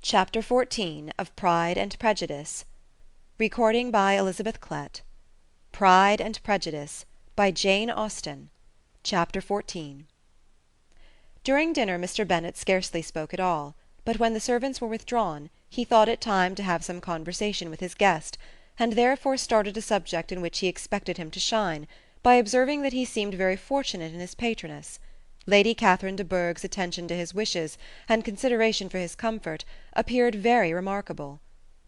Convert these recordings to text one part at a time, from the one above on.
Chapter 14 of Pride and Prejudice. Recording by Elizabeth Klett. Pride and Prejudice by Jane Austen. Chapter 14. During dinner Mr. Bennet scarcely spoke at all, but when the servants were withdrawn, he thought it time to have some conversation with his guest, and therefore started a subject in which he expected him to shine, by observing that he seemed very fortunate in his patroness. Lady Catherine de Bourgh's attention to his wishes, and consideration for his comfort, appeared very remarkable.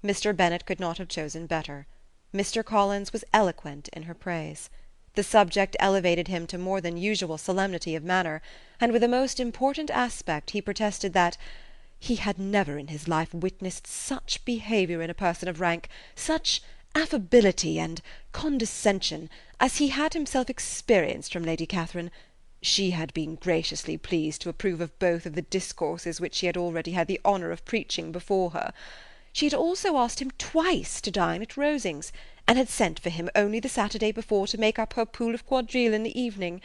Mr. Bennet could not have chosen better. Mr. Collins was eloquent in her praise. The subject elevated him to more than usual solemnity of manner, and with a most important aspect he protested that he had never in his life witnessed such behaviour in a person of rank, such affability and condescension, as he had himself experienced from Lady Catherine. She had been graciously pleased to approve of both of the discourses which she had already had the honour of preaching before her. She had also asked him twice to dine at Rosings, and had sent for him only the Saturday before to make up her pool of quadrille in the evening.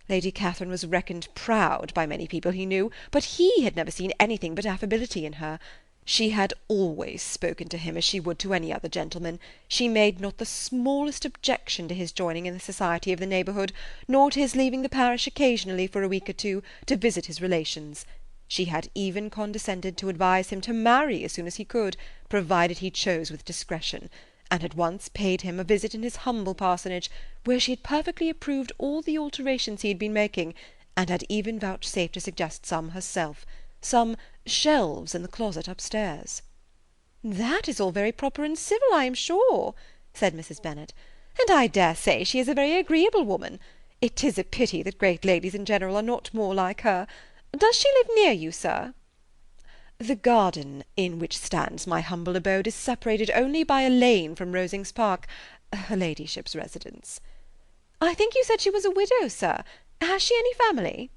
Lady Catherine was reckoned proud by many people he knew, but he had never seen anything but affability in her. She had always spoken to him as she would to any other gentleman. She made not the smallest objection to his joining in the society of the neighbourhood, nor to his leaving the parish occasionally for a week or two, to visit his relations. She had even condescended to advise him to marry as soon as he could, provided he chose with discretion, and had once paid him a visit in his humble parsonage, where she had perfectly approved all the alterations he had been making, and had even vouchsafed to suggest some herself, some shelves in the closet upstairs. "That is all very proper and civil, I am sure," said Mrs. Bennet, "and I dare say she is a very agreeable woman. It is a pity that great ladies in general are not more like her. Does she live near you, sir?" "The garden in which stands my humble abode is separated only by a lane from Rosings Park, her ladyship's residence." "I think you said she was a widow, sir. Has she any family?"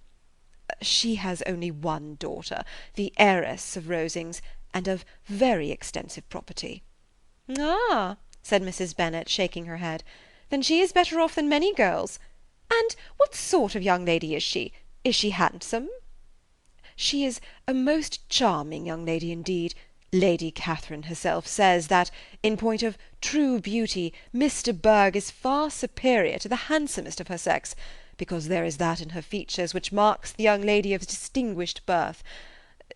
"She has only one daughter, the heiress of Rosings, and of very extensive property." "Ah," said Mrs. Bennet, shaking her head, "then she is better off than many girls. And what sort of young lady is she? Is she handsome?" "She is a most charming young lady indeed. Lady Catherine herself says that, in point of true beauty, Miss de Bourgh is far superior to the handsomest of her sex, because there is that in her features which marks the young lady of distinguished birth.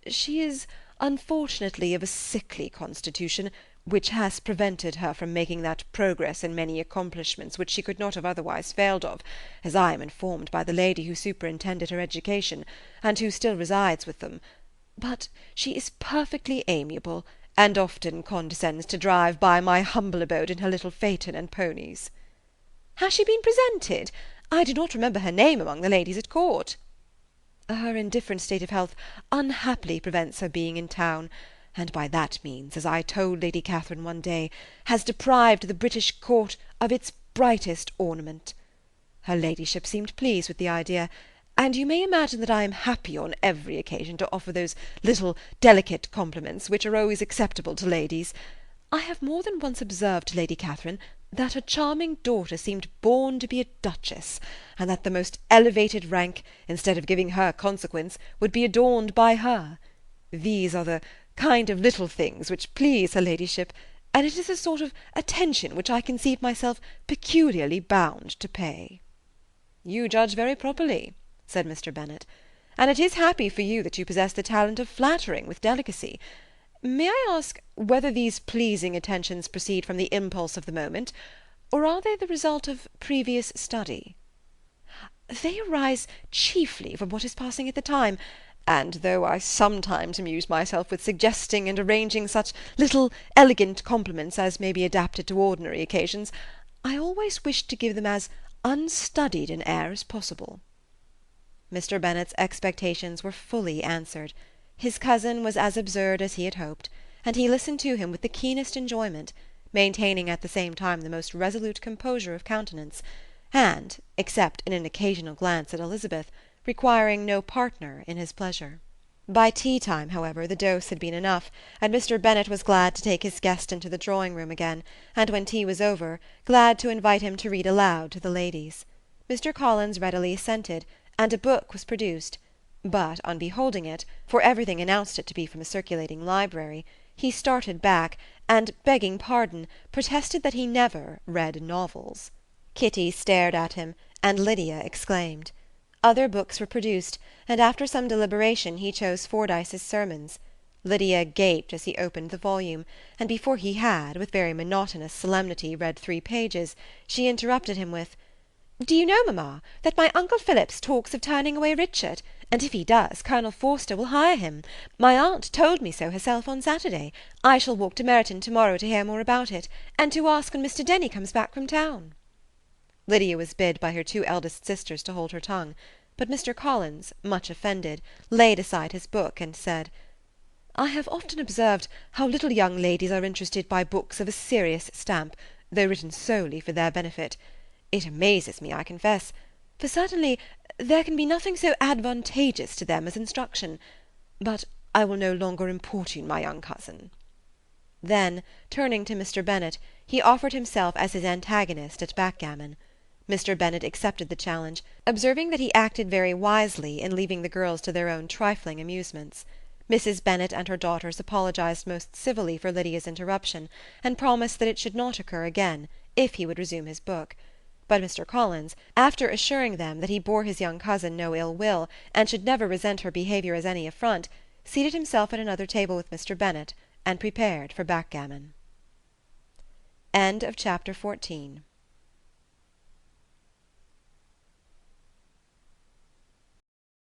She is unfortunately of a sickly constitution, which has prevented her from making that progress in many accomplishments which she could not have otherwise failed of, as I am informed by the lady who superintended her education, and who still resides with them. But she is perfectly amiable, and often condescends to drive by my humble abode in her little phaeton and ponies." "Has she been presented? I do not remember her name among the ladies at court." "Her indifferent state of health unhappily prevents her being in town, and by that means, as I told Lady Catherine one day, has deprived the British court of its brightest ornament. Her ladyship seemed pleased with the idea, and you may imagine that I am happy on every occasion to offer those little delicate compliments which are always acceptable to ladies. I have more than once observed to Lady Catherine that her charming daughter seemed born to be a duchess, and that the most elevated rank, instead of giving her consequence, would be adorned by her. These are the kind of little things which please her ladyship, and it is a sort of attention which I conceive myself peculiarly bound to pay." "You judge very properly," said Mr. Bennet, "and it is happy for you that you possess the talent of flattering with delicacy. May I ask whether these pleasing attentions proceed from the impulse of the moment, or are they the result of previous study?" "They arise chiefly from what is passing at the time, and though I sometimes amuse myself with suggesting and arranging such little elegant compliments as may be adapted to ordinary occasions, I always wish to give them as unstudied an air as possible." Mr. Bennet's expectations were fully answered. His cousin was as absurd as he had hoped, and he listened to him with the keenest enjoyment, maintaining at the same time the most resolute composure of countenance, and, except in an occasional glance at Elizabeth, requiring no partner in his pleasure. By tea-time, however, the dose had been enough, and Mr. Bennet was glad to take his guest into the drawing-room again, and when tea was over, glad to invite him to read aloud to the ladies. Mr. Collins readily assented, and a book was produced, but on beholding it, for everything announced it to be from a circulating library, he started back, and, begging pardon, protested that he never read novels. Kitty stared at him, and Lydia exclaimed. Other books were produced, and after some deliberation he chose Fordyce's Sermons. Lydia gaped as he opened the volume, and before he had, with very monotonous solemnity, read 3 pages, she interrupted him with, "Do you know, mamma, that my uncle Phillips talks of turning away Richard, and if he does, Colonel Forster will hire him. My aunt told me so herself on Saturday. I shall walk to Meryton to-morrow to hear more about it, and to ask when Mr. Denny comes back from town." Lydia was bid by her 2 eldest sisters to hold her tongue, but Mr. Collins, much offended, laid aside his book, and said, "I have often observed how little young ladies are interested by books of a serious stamp, though written solely for their benefit. It amazes me, I confess, for certainly there can be nothing so advantageous to them as instruction. But I will no longer importune my young cousin." Then, turning to Mr. Bennet, he offered himself as his antagonist at backgammon. Mr. Bennet accepted the challenge, observing that he acted very wisely in leaving the girls to their own trifling amusements. Mrs. Bennet and her daughters apologized most civilly for Lydia's interruption, and promised that it should not occur again, if he would resume his book. But Mr. Collins, after assuring them that he bore his young cousin no ill will, and should never resent her behaviour as any affront, seated himself at another table with Mr. Bennet, and prepared for backgammon. Chapter 15